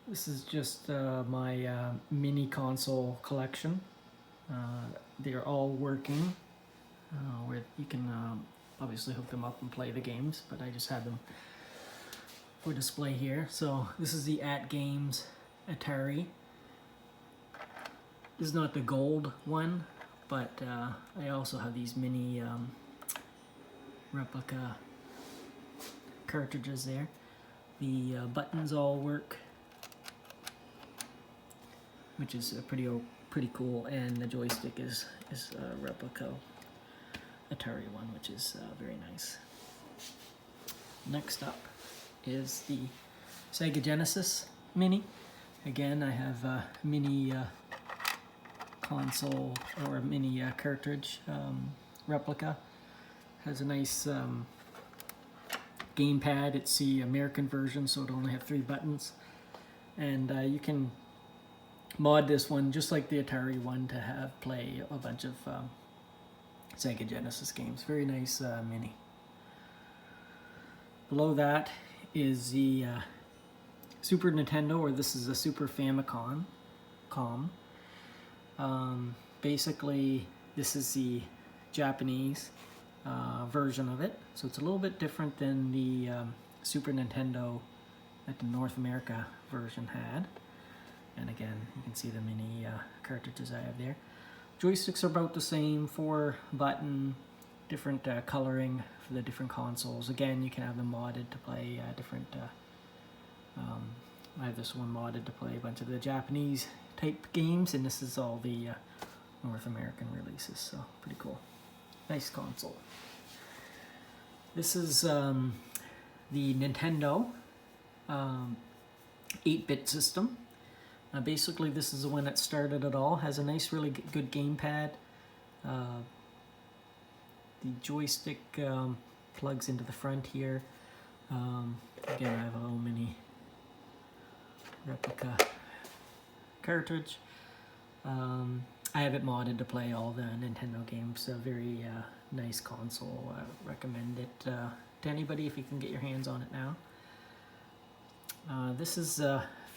This is just my mini console collection. They're all working. Where you can obviously hook them up and play the games, but I just had them for display here. So this is the At Games Atari. This is not the gold one, but I also have these mini replica cartridges there. The buttons all work, which is pretty cool, and the joystick is a replica Atari one, which is very nice. Next up is the Sega Genesis Mini. Again, I have a mini console or a mini cartridge replica. Has a nice gamepad. It's the American version, so it only have 3 buttons, and you can mod this one just like the Atari one to have play a bunch of Sega Genesis games. Very nice mini. Below that is the Super Nintendo, or this is a Super Famicom. Basically, this is the Japanese version of it, so it's a little bit different than the Super Nintendo that the North America version had. And again, you can see the mini cartridges I have there. Joysticks are about the same, 4 button, different coloring for the different consoles. Again, you can have them modded to play different, I have this one modded to play a bunch of the Japanese type games, and this is all the North American releases, so pretty cool. Nice console. This is the Nintendo 8-bit system. Basically, this is the one that started it all. Has a nice, really good gamepad. The joystick plugs into the front here. Again, I have a little mini replica cartridge. I have it modded to play all the Nintendo games. A very nice console. I recommend it to anybody if you can get your hands on it now. This is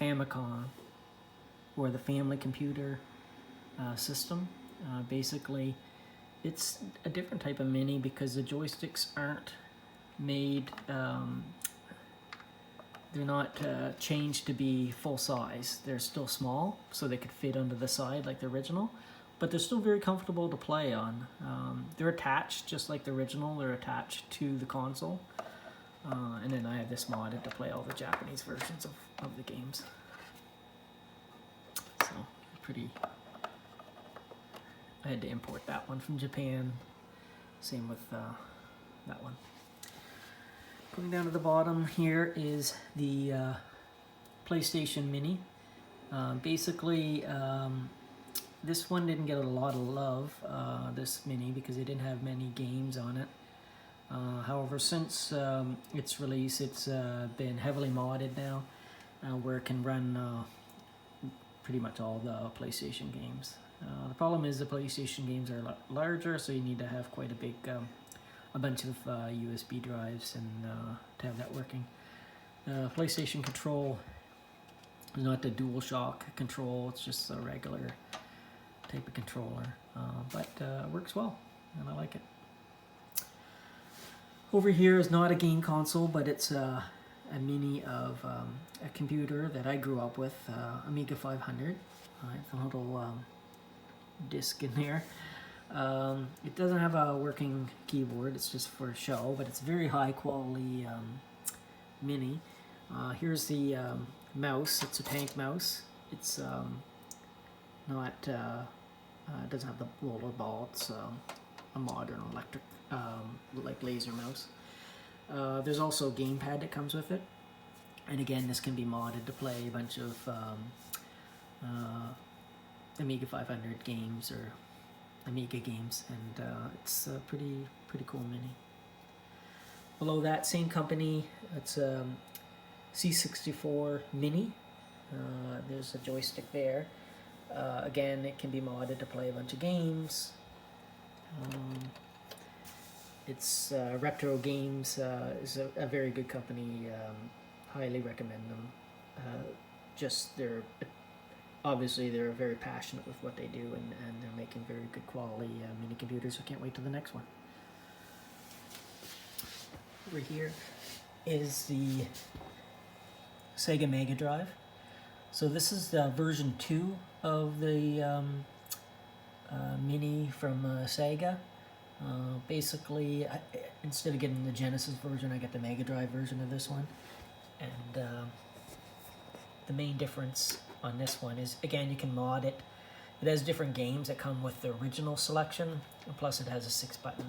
Famicom, or the family computer system. Basically, it's a different type of mini because the joysticks aren't made, they're not changed to be full size. They're still small, so they could fit under the side like the original, but they're still very comfortable to play on. They're attached, just like the original, they're attached to the console. And then I have this modded to play all the Japanese versions of the games. So, pretty... I had to import that one from Japan. Same with that one. Going down to the bottom here is the PlayStation Mini. Basically, this one didn't get a lot of love, this Mini, because it didn't have many games on it. However, since its release, it's been heavily modded now, where it can run pretty much all the PlayStation games. The problem is the PlayStation games are a lot larger, so you need to have quite a big, a bunch of USB drives and to have that working. PlayStation control is not the DualShock control, it's just a regular type of controller, but it works well, and I like it. Over here is not a game console, but it's a mini of a computer that I grew up with, Amiga 500. It's a little disc in there. It doesn't have a working keyboard, it's just for show, but it's very high quality mini. Here's the mouse. It's a tank mouse. It's not, it doesn't have the roller ball. It's a modern electric, like laser mouse. There's also a gamepad that comes with it. And again, this can be modded to play a bunch of Amiga 500 games or Amiga games, and it's a pretty cool mini. Below that, same company, it's a C64 Mini. There's a joystick there. Again, it can be modded to play a bunch of games. It's Retro Games is a very good company. Highly recommend them. just they're obviously they're very passionate with what they do, and they're making very good quality mini computers. So can't wait to the next one. Over here is the Sega Mega Drive. So this is the version 2 of the Mini from Sega. Basically, instead of getting the Genesis version, I got the Mega Drive version of this one. And the main difference on this one is, again, you can mod it. It has different games that come with the original selection, and plus it has a 6-button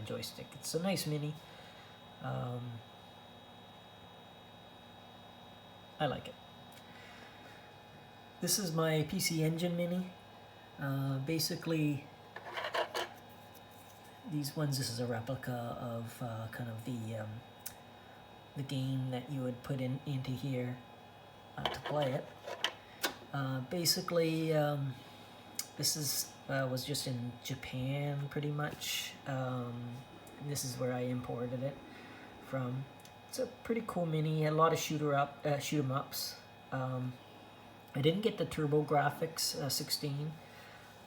joystick. It's a nice Mini. I like it. This is my PC Engine Mini. Basically, these ones, this is a replica of kind of the game that you would put into here to play it. Basically, this is was just in Japan pretty much. This is where I imported it from. It's a pretty cool Mini. A lot of shoot 'em ups. I didn't get the TurboGrafx 16,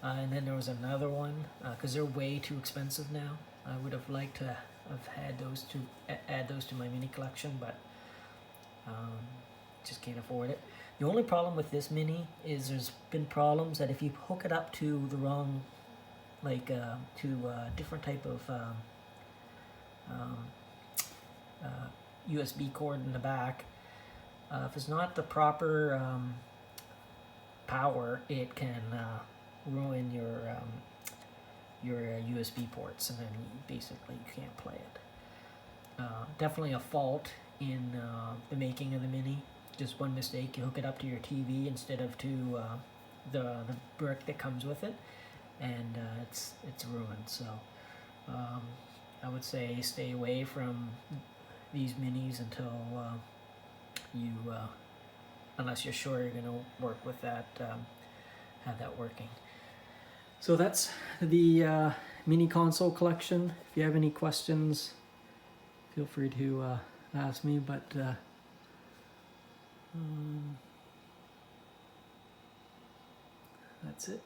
and then there was another one because they're way too expensive now. I would have liked to have had those to add those to my Mini collection, but just can't afford it. The only problem with this Mini is there's been problems that if you hook it up to the wrong, like to a different type of USB cord in the back, if it's not the proper power, it can ruin your USB ports, and then basically you can't play it. Definitely a fault in the making of the Mini. Just one mistake, you hook it up to your TV instead of to the brick that comes with it, and it's ruined. So I would say stay away from these Minis until you unless you're sure you're going to work with that, have that working. So that's the Mini console collection. If you have any questions, feel free to ask me, but that's it.